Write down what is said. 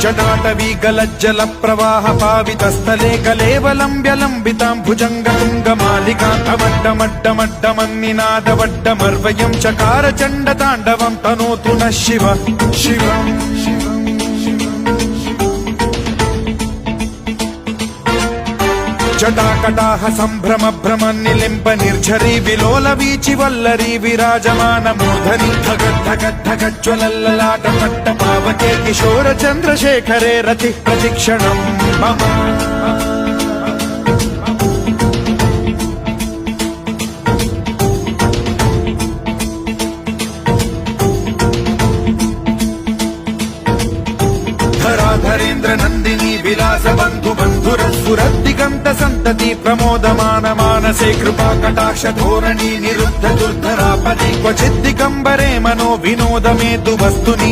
जटाटवी गलज्जल प्रवाह पावितस्थले कलेवलम्ब्य लम्बितां भुजङ्गतुङ्गमालिकान्तमड्डमड्डमड्डमन्निनादवड्डमर्वयं चकार चण्डताण्डवं तनोतु नः शिव शिवम् जटाकटाह सम्भ्रम भ्रम निलिम्ब निर्झरी विलोल वीचि वल्लरी विराजमान मूर्धनि धगद्धगद्धगज्ज्वलल्ललाट पट्ट पावके किशोर चन्द्रशेखरे रति प्रतिक्षणम् मम धरेन्द्र नंदिनी विलास बंधु बंधुरस्फुरद्दिगंत संतति प्रमोदमान मानसे कृपा कटाक्ष धोरणी निरुद्ध दुर्धरापदि क्वचिद् दिगंबरे मनो विनोद मेतु वस्तुनि